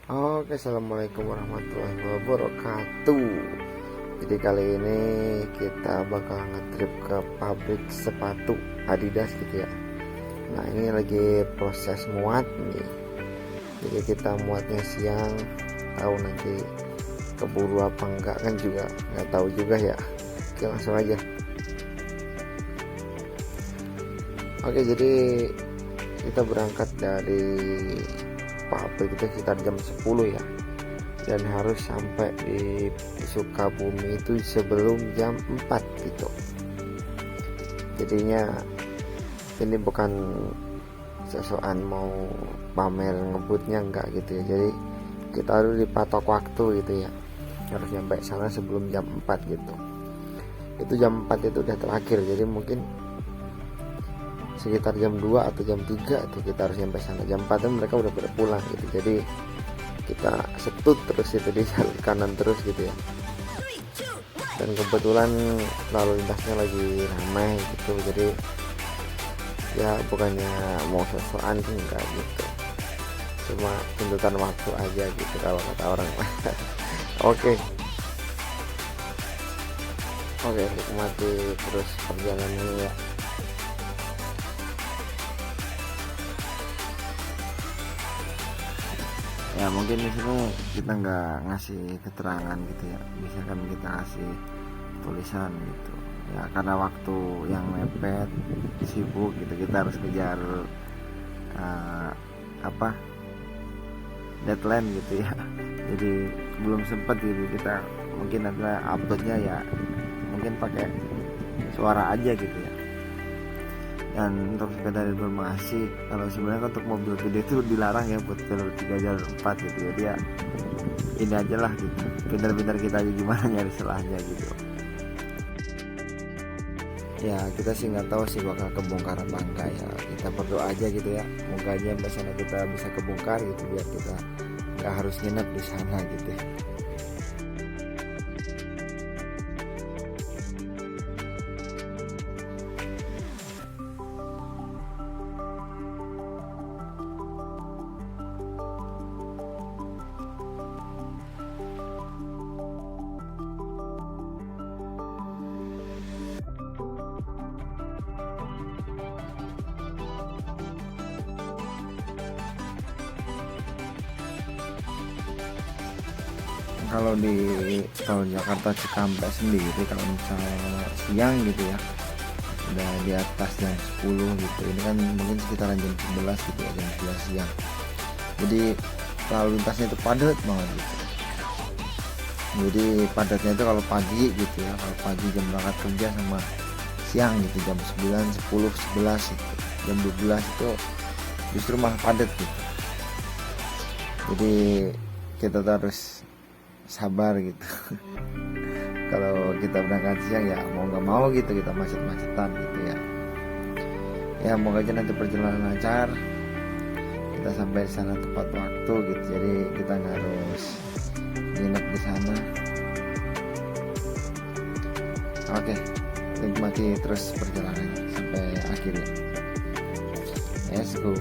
Oke, assalamualaikum warahmatullahi wabarakatuh. Jadi kali ini kita bakal ngetrip ke pabrik sepatu Adidas gitu ya. Nah, ini lagi proses muat nih. Jadi kita muatnya siang, tahu nanti keburu apa enggak kan juga nggak tahu juga ya. Oke, langsung aja. Oke, jadi kita berangkat dari pabrik itu sekitar jam 10 ya, dan harus sampai di Sukabumi itu sebelum jam 4 gitu. Jadinya ini bukan sesuatu mau pamer ngebutnya enggak gitu ya, jadi kita harus dipatok waktu gitu ya, harus nyampe sana sebelum jam 4 gitu. Itu jam 4 itu udah terakhir, jadi mungkin sekitar jam 2 atau jam 3 itu kita harus nyampe sana. Jam 4 itu mereka udah pada pulang gitu, jadi kita setut terus itu di jalur kanan terus gitu ya. Dan kebetulan lalu lintasnya lagi ramai gitu, jadi ya bukannya mau sosokan sih enggak gitu, cuma tuntutan waktu aja gitu kalau kata orang. oke oke nikmati terus perjalanannya ya. Ya mungkin di sini kita nggak ngasih keterangan gitu ya, misalkan kita kasih tulisan gitu ya, karena waktu yang mepet, sibuk gitu, kita harus kejar apa deadline gitu ya. Jadi belum sempat gitu, kita mungkin ada uploadnya ya mungkin pakai suara aja gitu ya. Dan untuk sekedar informasi, kalau sebenarnya untuk mobil gede itu dilarang ya buat jalur 3 jalur 4 gitu, jadi ya ini aja lah gitu, pintar-pintar kita aja gimana nyari celahnya gitu ya. Kita sih nggak tahu sih bakal kebongkar apa enggak ya, kita berdoa aja gitu ya, moga aja sampai sana kita bisa kebongkar gitu, biar kita nggak harus nginep di sana gitu ya. Kalau di tol Jakarta Cikampek sendiri, kalau misalnya siang gitu ya, udah di atas jam 10 gitu, ini kan mungkin sekitaran jam 11 gitu ya, jam 11 siang, jadi lalu lintasnya itu padat banget gitu. Jadi padatnya itu kalau pagi gitu ya, kalau pagi jam berangkat kerja sama siang gitu, jam 9, 10, 11 gitu. Jam 12 itu justru malah padat gitu. Jadi kita harus sabar gitu. Kalau kita berangkat siang ya mau nggak mau gitu, kita macet-macetan gitu ya. Ya moga aja nanti perjalanan lancar, kita sampai di sana tepat waktu gitu, jadi kita nggak harus nginep di sana. Oke, nikmati terus perjalanan sampai akhir ya. Let's go.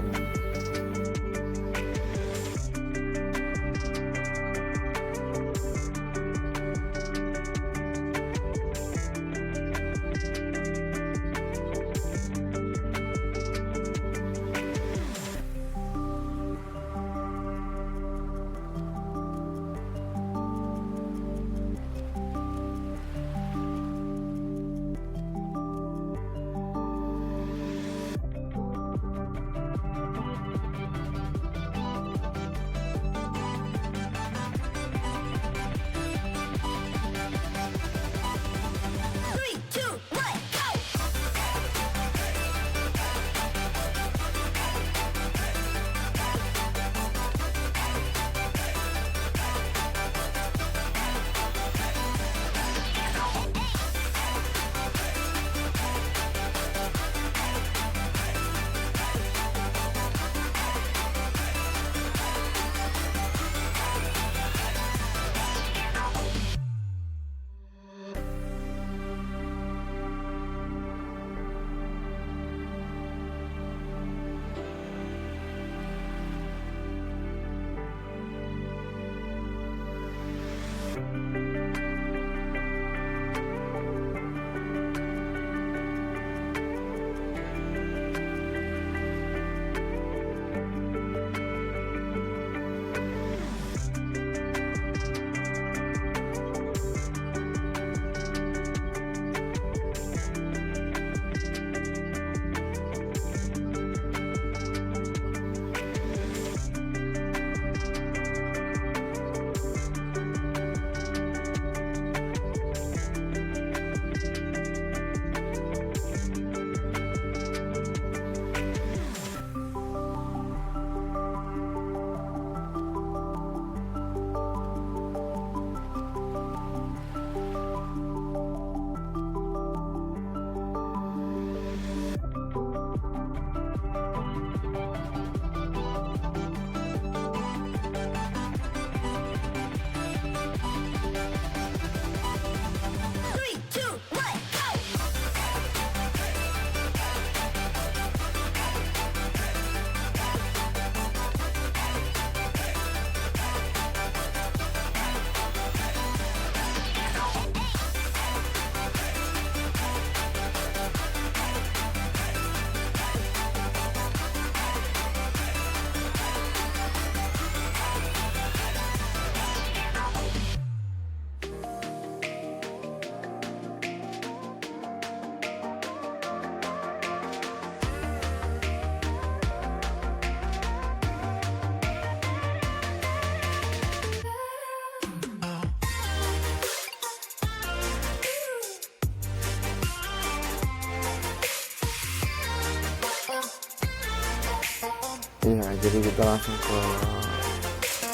jadi kita langsung ke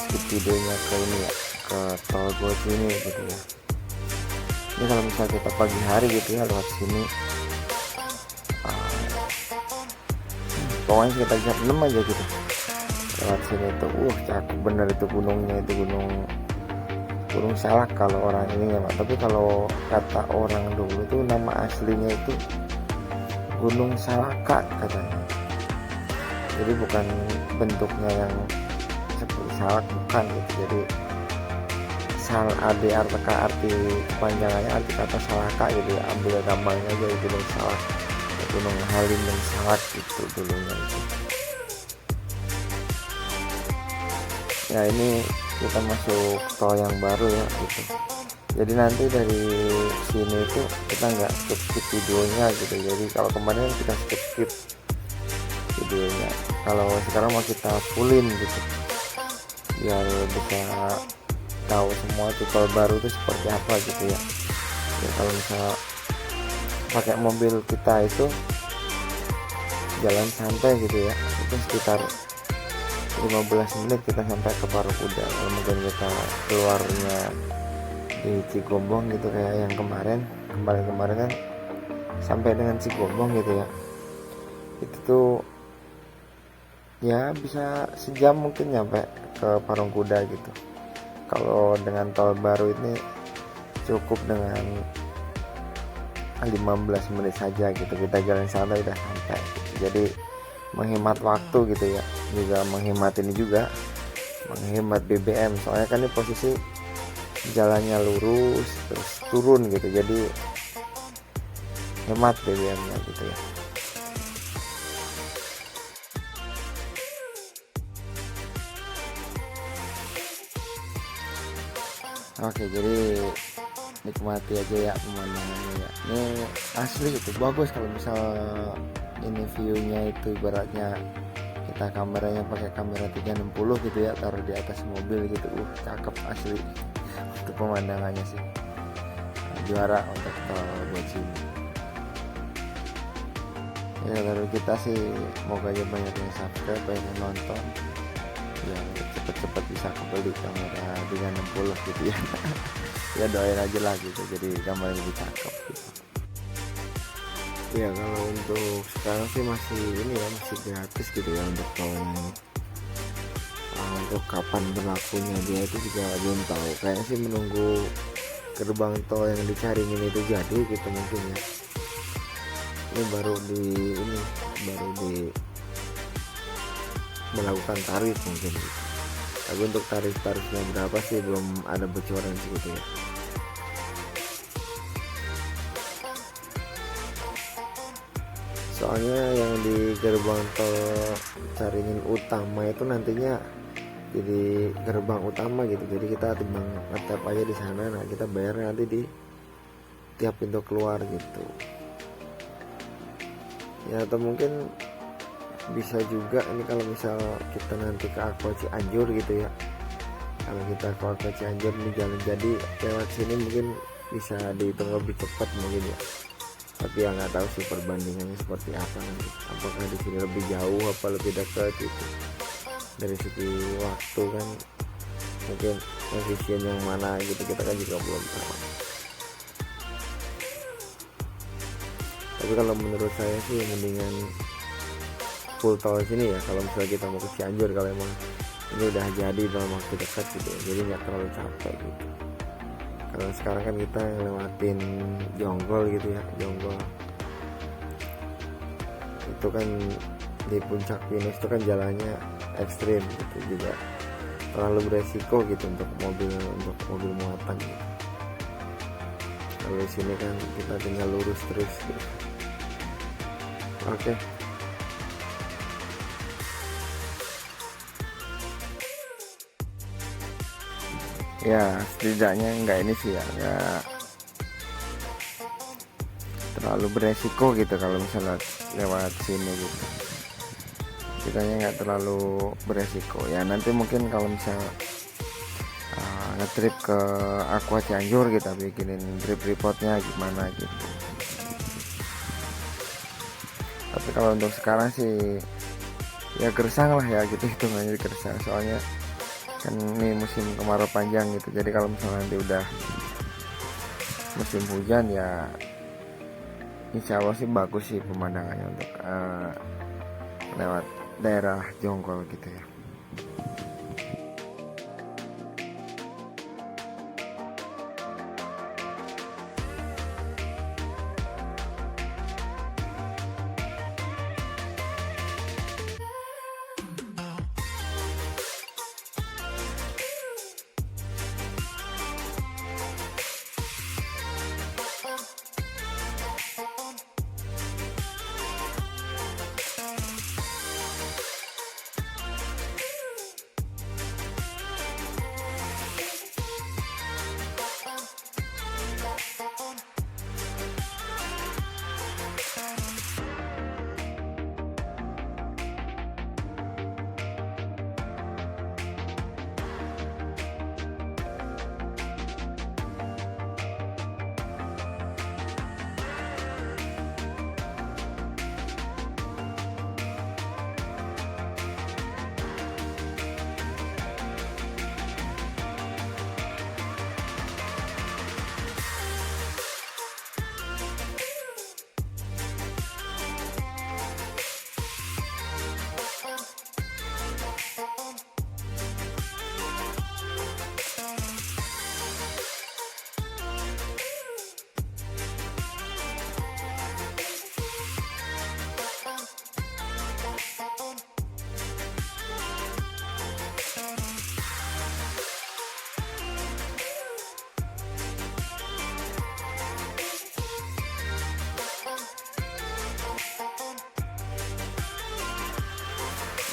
skip videonya ke ini ya, ke tol Bot ini gitu ya. Ini kalau misalnya kita pagi hari gitu ya lewat sini, pokoknya sekitar jam 6 aja gitu lewat sini tuh, cakep bener itu gunungnya, itu Gunung Salak kalau orang ini ya, tapi kalau kata orang dulu itu nama aslinya itu Gunung Salaka katanya. Jadi bukan bentuknya yang seperti salak, bukan gitu. Jadi arti kepanjangannya, arti kata Salaka gitu ya, ambil gambarnya aja itu Gunung Salak, Gunung Halim dan Salak itu dulunya itu. Ya ini kita masuk tol yang baru ya gitu. Jadi nanti dari sini itu kita nggak skip videonya gitu. Jadi kalau kemarin kita skip videonya, kalau sekarang mau kita fullin gitu biar bisa tahu semua tol baru itu seperti apa gitu ya. Ya kalau misalnya pakai mobil kita itu jalan santai gitu ya, itu sekitar 15 menit kita sampai ke Parakuda. Kemudian kita keluarnya di Cigombong gitu kayak yang kemarin kan sampai dengan Cigombong gitu ya, itu tuh ya bisa sejam mungkin nyampe ke Parungkuda gitu. Kalau dengan tol baru ini cukup dengan 15 menit saja gitu, kita jalan santai udah sampai gitu. Jadi menghemat waktu gitu ya, juga menghemat ini juga, menghemat BBM, soalnya kan ini posisi jalannya lurus terus turun gitu, jadi hemat BBM-nya gitu ya. Oke, jadi nikmati aja ya pemandangannya ya. Ini asli itu bagus kalau misal ini view-nya itu ibaratnya kita kameranya pakai kamera 360 gitu ya, taruh di atas mobil gitu, cakep asli. Untuk pemandangannya sih juara untuk tol buat sini ya. Lalu kita sih moga aja banyak yang subscribe, banyak yang nonton, yang cepet-cepet bisa kebeli kamera 360 gitu ya. Ya doain aja lah gitu, jadi gambar lebih cakep gitu. Ya kalau untuk sekarang sih masih ini ya, masih gratis gitu ya untuk tolnya ini. Untuk kapan berlakunya dia itu juga belum tahu, kayaknya sih menunggu gerbang tol yang dicari ini itu jadi gitu mungkin ya. Ini baru di melakukan tarif mungkin gitu. Tapi untuk tarifnya berapa sih belum ada bocoran sih gitu ya. Soalnya yang di gerbang tol Caringin utama itu nantinya jadi gerbang utama gitu, jadi kita timbang ngetap aja di sana, nah kita bayar nanti di tiap pintu keluar gitu ya. Atau mungkin bisa juga ini kalau misal kita nanti ke Aqua Cianjur gitu ya, kalau kita ke Aqua Cianjur ini jalan jadi lewat sini mungkin bisa dihitung lebih cepat mungkin ya. Tapi ya nggak tahu sih perbandingannya seperti apa nanti, apakah di sini lebih jauh apa lebih dekat gitu. Dari segi waktu kan mungkin efisien yang mana gitu kita kan juga belum tahu. Tapi kalau menurut saya sih mendingan full tol sini ya, kalau misalnya kita mau ke Cianjur, kalau emang ini udah jadi dalam waktu dekat gitu ya, jadi nggak terlalu capek gitu. Kalau sekarang kan kita lewatin Jonggol gitu ya, Jonggol itu kan di puncak Pinus itu kan jalannya ekstrim gitu, juga terlalu beresiko gitu untuk mobil muatan gitu. Kalau di sini kan kita tinggal lurus terus gitu. Oke. Ya setidaknya enggak ini sih ya, enggak terlalu beresiko gitu kalau misalnya lewat sini gitu. Kitanya nggak terlalu beresiko ya. Nanti mungkin kalau misal ngetrip ke Aqua Cianjur kita bikinin trip reportnya gimana gitu. Tapi kalau untuk sekarang sih ya gersang lah ya gitu, hitungannya gersang, soalnya kan ini musim kemarau panjang gitu. Jadi kalau misalnya nanti udah musim hujan ya insya Allah sih bagus sih pemandangannya untuk lewat daerah Jonggol gitu ya.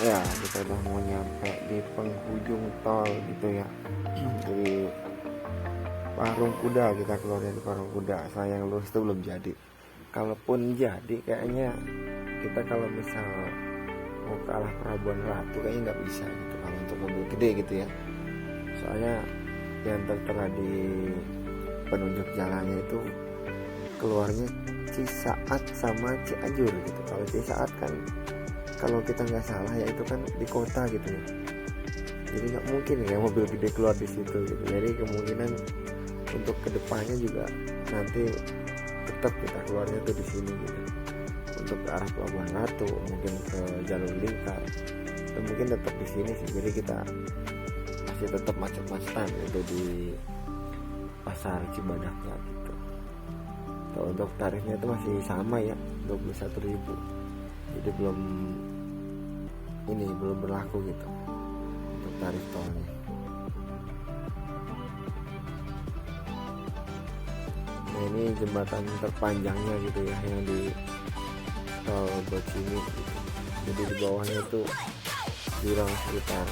Ya kita udah mau nyampe di penghujung tol gitu ya, di Parung Kuda. Kita keluar dari Parung Kuda. Sayang lurus itu belum jadi. Kalaupun jadi kayaknya kita kalau misal mau ke arah Pelabuhan Ratu kayaknya nggak bisa gitu kalau untuk mobil gede gitu ya. Soalnya yang tertera di penunjuk jalannya itu keluarnya Cisaat sama Cianjur gitu. Kalau Cisaat kan kalau kita nggak salah ya itu kan di kota gitu ya, jadi nggak mungkin ya mobil gede keluar di situ gitu. Jadi kemungkinan untuk kedepannya juga nanti tetap kita keluarnya tuh di sini gitu, untuk ke arah Pelabuhan Ratu, mungkin ke jalur lingkar, dan mungkin tetap di sini sih. Jadi kita masih tetap macet-macetan itu di pasar Cibadaknya gitu. Kalau untuk tarifnya itu masih sama ya, 21.000. Jadi belum berlaku gitu untuk tarif tolnya. Nah ini jembatan terpanjangnya gitu ya yang di tol Bocimi gitu. Jadi di bawahnya itu jurang sekitar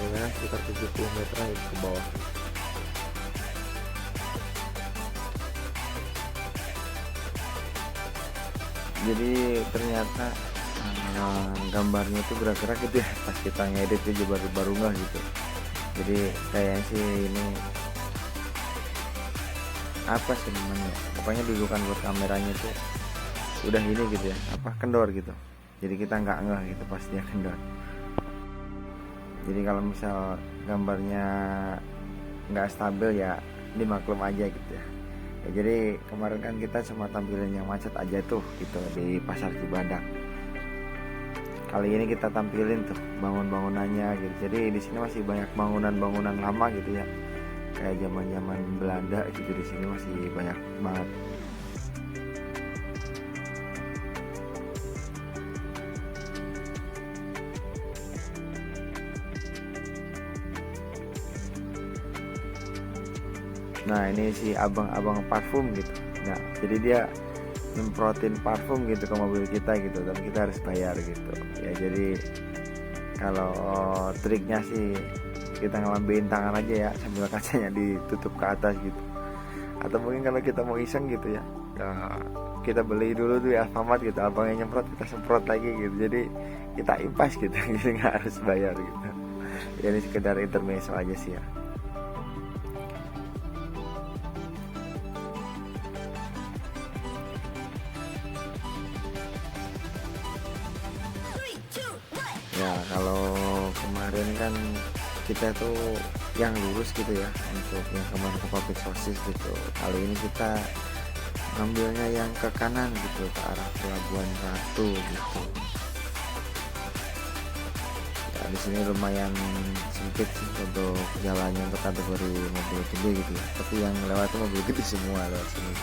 70 meter itu ke bawah. Jadi ternyata gambarnya tuh gerak-gerak gitu ya pas kita ngedit itu baru nggak gitu. Jadi kayaknya sih ini apa sih namanya, pokoknya dudukan buat kameranya tuh udah ini gitu ya, apa kendor gitu. Jadi kita nggak ngeh gitu pas dia kendor. Jadi kalau misal gambarnya nggak stabil ya dimaklum aja gitu ya. Jadi kemarin kan kita cuma tampilin yang macet aja tuh gitu di pasar Cibadak. Kali ini kita tampilin tuh bangunan-bangunannya gitu. Jadi di sini masih banyak bangunan-bangunan lama gitu ya, kayak zaman-zaman Belanda gitu. Di sini masih banyak banget. Nah ini si abang-abang parfum gitu. Nah jadi dia nyemprotin parfum gitu ke mobil kita gitu, tapi kita harus bayar gitu ya. Jadi kalau triknya sih kita ngelambein tangan aja ya sambil kacanya ditutup ke atas gitu. Atau mungkin kalau kita mau iseng gitu ya, kita beli dulu tuh ya Alfamart gitu, abangnya nyemprot kita semprot lagi gitu. Jadi kita impas gitu jadi nggak harus bayar gitu. Jadi sekedar intermezzo aja sih ya. Ya kalau kemarin kan kita tuh yang lurus gitu ya, untuk yang kemarin ke pabrik sosis gitu. Kali ini kita ngambilnya yang ke kanan gitu, ke arah Pelabuhan Ratu gitu. Ya, di sini lumayan sempit sih untuk jalannya untuk kategori mobil gede gitu ya. Tapi yang lewat tuh mobil gede semua lewat sini.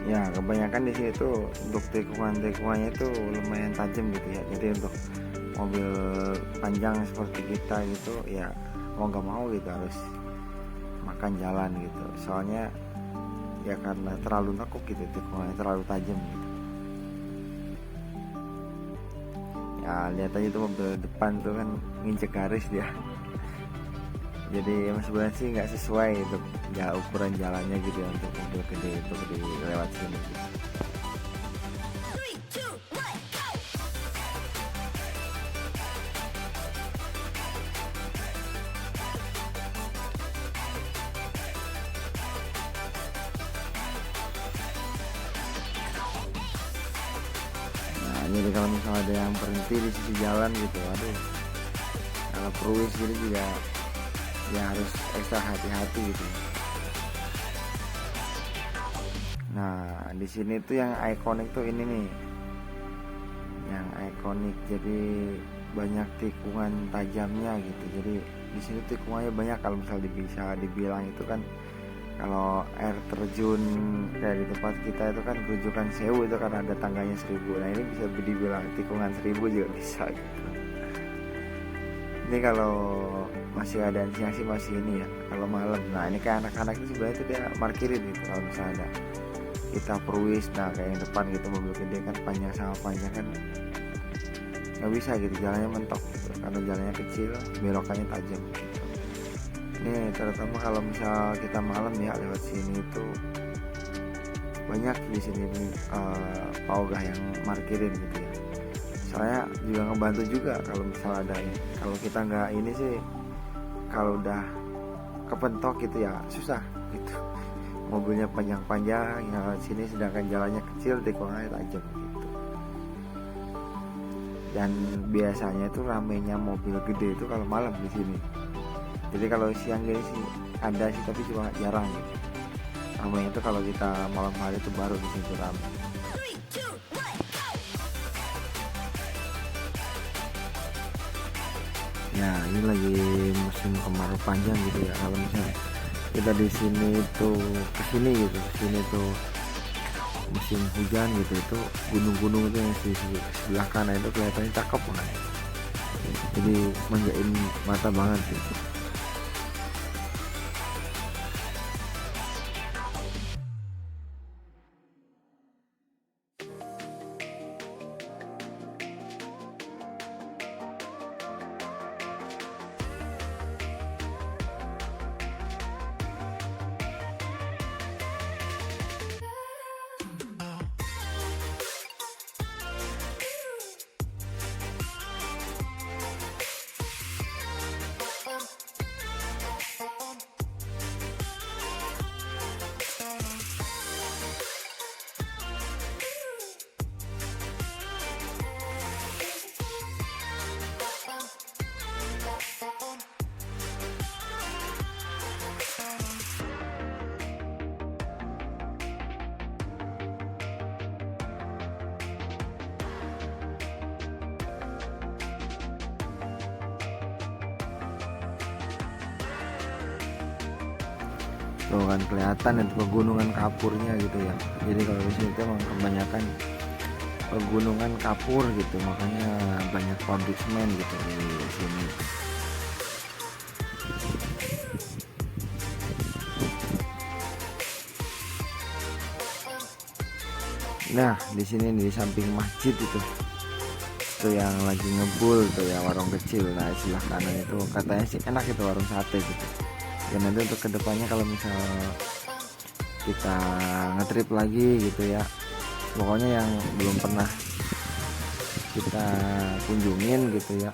Ya kebanyakan di sini tuh untuk tikungannya itu lumayan tajam gitu ya. Jadi untuk mobil panjang seperti kita gitu ya, mau gak mau gitu harus makan jalan gitu. Soalnya ya karena terlalu nekuk gitu, tikungannya terlalu tajam gitu. Ya lihat aja tuh mobil depan tuh kan nginjek garis dia. Jadi sebenarnya sih nggak sesuai untuk ukuran jalannya gitu ya, untuk mobil gede itu di lewat sini gitu. Nah jadi kalau misalnya ada yang berhenti di sisi jalan gitu, aduh, kalau cruise gitu juga ya harus ekstra hati-hati gitu. Nah di sini tuh yang ikonik tuh ini nih, yang ikonik, jadi banyak tikungan tajamnya gitu. Jadi di sini tikungannya banyak. Kalau misalnya bisa dibilang itu kan, kalau air terjun kayak di tempat kita itu kan Grujukan Sewu itu kan ada tangganya 1000. Nah ini bisa dibilang tikungan 1000 juga bisa gitu. Ini kalau masih ada siang sih masih ini ya, kalau malam. Nah ini kayak anak-anak itu sebenarnya itu dia parkirin gitu kalau misalnya ada kita perwis. Nah kayak yang depan gitu mobil gede kan panjang sama panjang kan nggak bisa gitu, jalannya mentok gitu, karena jalannya kecil, belokannya tajam gitu. Ini terutama kalau misal kita malam ya lewat sini itu banyak di sini paugah yang parkirin gitu ya. Soalnya juga ngebantu juga kalau misal ada ini. Kalau kita nggak ini sih, kalau udah kepentok gitu ya susah gitu. Mobilnya panjang-panjang ya sini, sedangkan jalannya kecil, tikungannya tajam gitu. Dan biasanya itu ramenya mobil gede itu kalau malam di sini. Jadi kalau siang gini sih ada sih, tapi cuma jarang gitu. Ramenya itu kalau kita malam hari itu baru di situ ramai. Ya ini lagi musim kemarau panjang gitu ya. Kalau misalnya kita di sini tuh kesini gitu, kesini tuh musim hujan gitu, itu gunung-gunung itu yang di sebelah kanan itu kelihatannya cakep banget. Jadi manjain mata banget gitu. Tuh kan kelihatan itu pegunungan kapurnya gitu ya. Jadi kalau di sini emang kebanyakan pegunungan kapur gitu, makanya banyak pabrik semen gitu di sini. Nah di sini di samping masjid itu yang lagi ngebul tuh ya, warung kecil. Nah sebelah kanan itu katanya sih enak itu, warung sate gitu. Dan nanti untuk kedepannya kalau misal kita ngetrip lagi gitu ya, pokoknya yang belum pernah kita kunjungin gitu ya,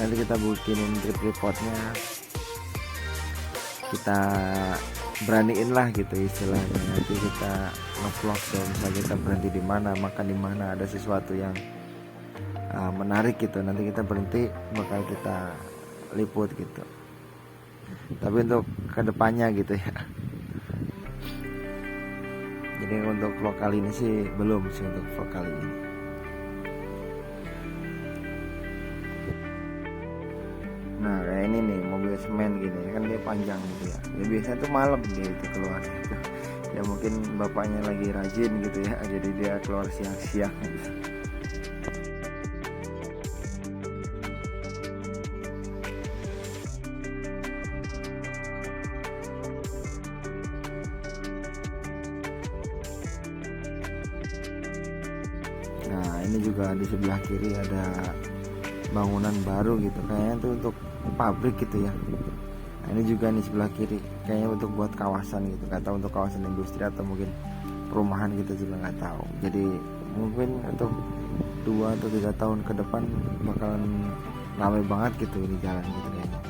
nanti kita bikinin trip reportnya, kita beraniin lah gitu istilahnya. Nanti kita ngevlog tuh, misalnya kita berhenti di mana, makan di mana, ada sesuatu yang menarik gitu, nanti kita berhenti bakal kita liput gitu. Tapi untuk kedepannya gitu ya. Jadi untuk vlog kali ini sih belum sih, untuk vlog kali ini. Nah kayak ini nih mobil semen gini kan, dia panjang gitu ya. Ya biasanya tuh malam gitu keluar gitu. Ya mungkin bapaknya lagi rajin gitu ya, jadi dia keluar siang-siang gitu. Nah ini juga di sebelah kiri ada bangunan baru gitu, kayaknya tuh untuk pabrik gitu ya. Nah ini juga nih sebelah kiri kayaknya untuk buat kawasan gitu, nggak tahu untuk kawasan industri atau mungkin perumahan, kita juga nggak tahu. Jadi mungkin untuk 2 atau 3 tahun ke depan bakalan ramai banget gitu ini jalan gitu kayaknya.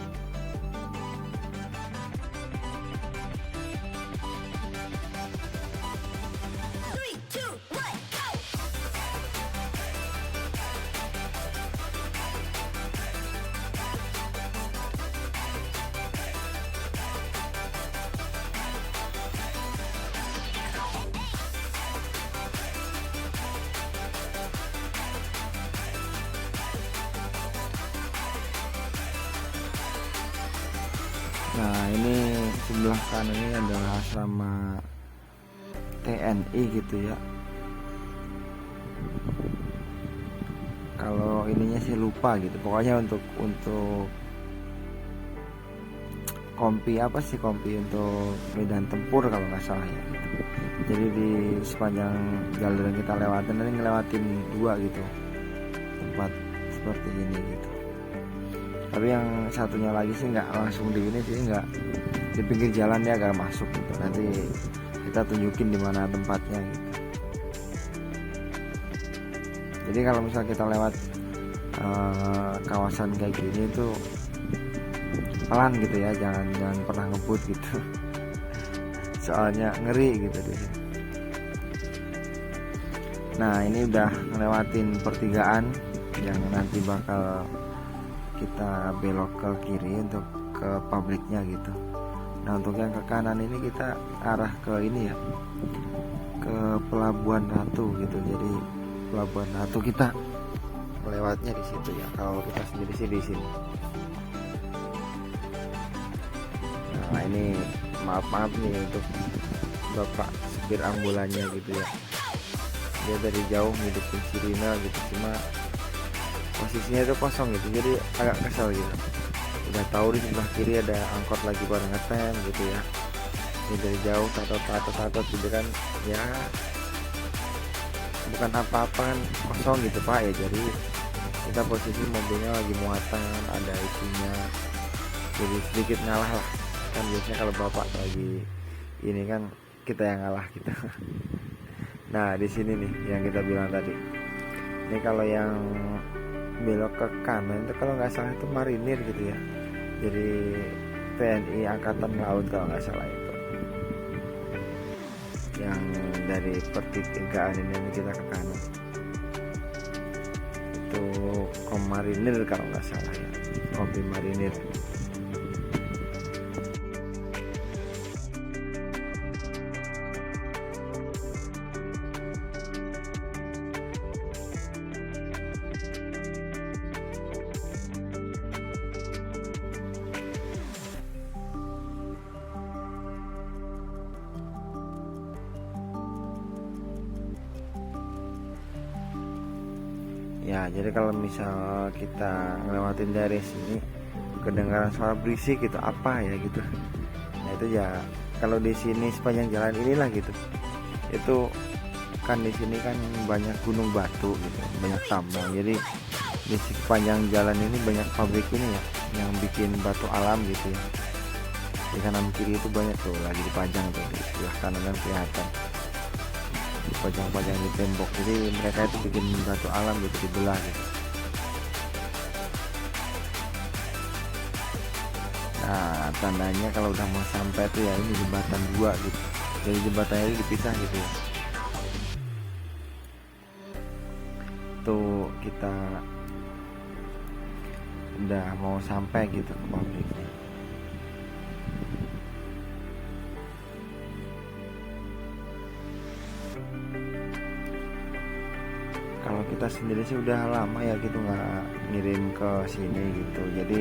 Nah ini sebelah kanan ini adalah asrama TNI gitu ya. Kalau ininya sih lupa gitu, pokoknya untuk kompi apa sih, kompi untuk medan tempur kalau nggak salah ya gitu. Jadi di sepanjang jalur yang kita lewatin nanti ngelewatin 2 gitu tempat seperti ini gitu. Tapi yang satunya lagi sih nggak langsung di ini sih, nggak di pinggir jalan, dia agak masuk gitu. Nanti kita tunjukin di mana tempatnya gitu. Jadi kalau misal kita lewat kawasan kayak gini tuh pelan gitu ya, jangan pernah ngebut gitu. Soalnya ngeri gitu deh. Nah ini udah ngelewatin pertigaan yang nanti bakal kita belok ke kiri untuk ke pabriknya gitu. Nah untuk yang ke kanan ini kita arah ke ini ya, ke Pelabuhan Ratu gitu. Jadi Pelabuhan Ratu kita lewatnya di situ ya, kalau kita sendiri sih di sini. Nah ini maaf nih untuk bapak supir ambulannya gitu ya, dia dari jauh ngidupin sirine gitu, cuma posisinya itu kosong gitu, jadi agak kesel gitu. Udah tahu di sebelah kiri ada angkot lagi pada ngetem gitu ya, ini dari jauh tatot gitu kan ya, bukan apa-apa kan, kosong gitu pak ya. Jadi kita posisi mobilnya lagi muatan, ada isinya, jadi sedikit ngalah lah. Kan biasanya kalau bapak lagi ini kan kita yang ngalah gitu. Nah di sini nih yang kita bilang tadi, ini kalau yang belok ke kanan itu kalau nggak salah itu marinir gitu ya, jadi TNI Angkatan Laut kalau nggak salah itu, yang dari pertigaan ini kita ke kanan itu Komarinir kalau nggak salah ya, Kompi Marinir. Ya jadi kalau misal kita ngelewatin dari sini kedengaran suara berisik gitu, apa ya gitu, nah itu ya kalau di sini sepanjang jalan inilah gitu, itu kan di sini kan banyak gunung batu gitu, banyak tambang. Jadi di sepanjang jalan ini banyak pabrik ini ya, yang bikin batu alam gitu ya. Di kanan kiri itu banyak tuh lagi dipajang tuh, di sebelah kanan kan kelihatan dipajang-pajang di tembok. Jadi mereka itu bikin batu alam gitu, dibelah gitu. Nah, tandanya kalau udah mau sampai tuh ya ini jembatan 2 gitu. Jadi jembatannya itu dipisah gitu ya. Tuh kita udah mau sampai gitu ke pabriknya. Kalau kita sendiri sih udah lama ya gitu nggak ngirim ke sini gitu. Jadi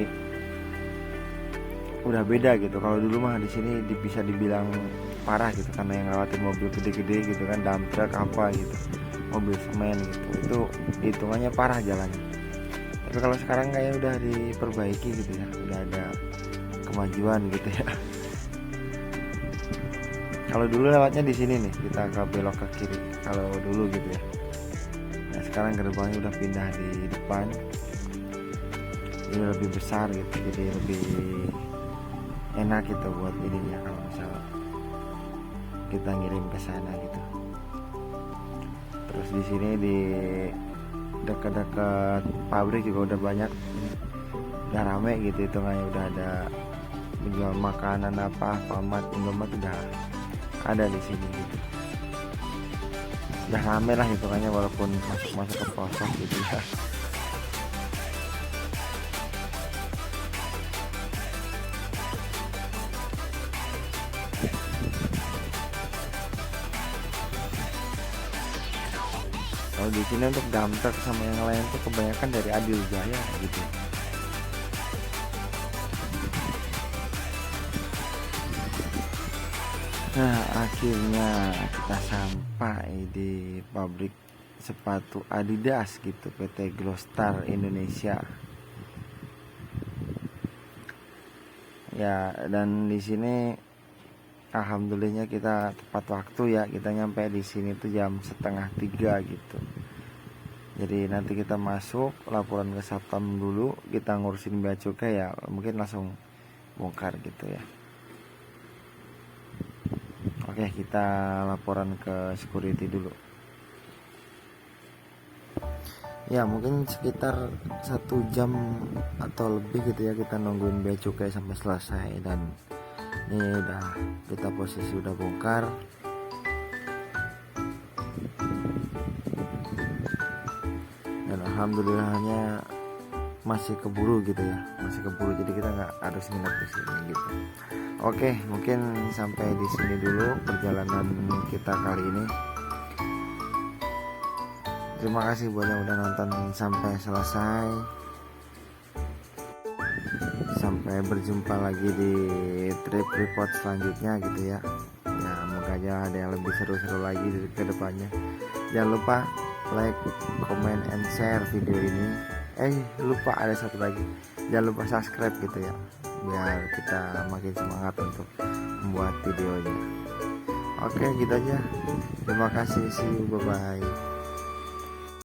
udah beda gitu. Kalau dulu mah di sini bisa dibilang parah gitu, karena yang ngelawatin mobil gede-gede gitu kan, dump truck apa gitu, mobil semen gitu, itu hitungannya parah jalannya. Tapi kalau sekarang kayak udah diperbaiki gitu ya, udah ada kemajuan gitu ya. Kalau dulu lewatnya di sini nih, kita ke belok ke kiri kalau dulu gitu ya. Nah sekarang gerbangnya udah pindah di depan, ini lebih besar gitu, jadi lebih enak gitu buat ininya kalau misalnya kita ngirim ke sana gitu. Terus di sini di dekat-dekat pabrik juga udah banyak, udah rame gitu, hitungannya udah ada menjual makanan apa, Alfamart, Indomaret udah ada di sini gitu. Udah rame lah hitungannya, walaupun masuk ke pelosok gitu ya. Kalau di sini untuk dump truck sama yang lain tuh kebanyakan dari Adil Jaya gitu. Nah akhirnya kita sampai di pabrik sepatu Adidas gitu, PT Glostar Indonesia. Ya, dan di sini alhamdulillahnya kita tepat waktu ya, kita nyampe di sini tuh jam 2:30 gitu. Jadi nanti kita masuk laporan ke Satpam dulu, kita ngurusin bea cukai ya, mungkin langsung bongkar gitu ya. Oke, kita laporan ke security dulu. Ya mungkin sekitar 1 jam atau lebih gitu ya, kita nungguin bea cukai sampai selesai. Dan ini udah kita posisi udah bongkar. Dan alhamdulillahnya masih keburu gitu ya, masih keburu, jadi kita nggak harus nginep di sini gitu. Oke, mungkin sampai di sini dulu perjalanan kita kali ini. Terima kasih buat yang udah nonton sampai selesai. Sampai berjumpa lagi di trip report selanjutnya gitu ya. Ya moga aja ada yang lebih seru-seru lagi ke depannya. Jangan lupa like, comment, and share video ini. Lupa ada satu lagi, jangan lupa subscribe gitu ya, biar kita makin semangat untuk membuat videonya. Oke gitu aja, terima kasih, see you, bye bye.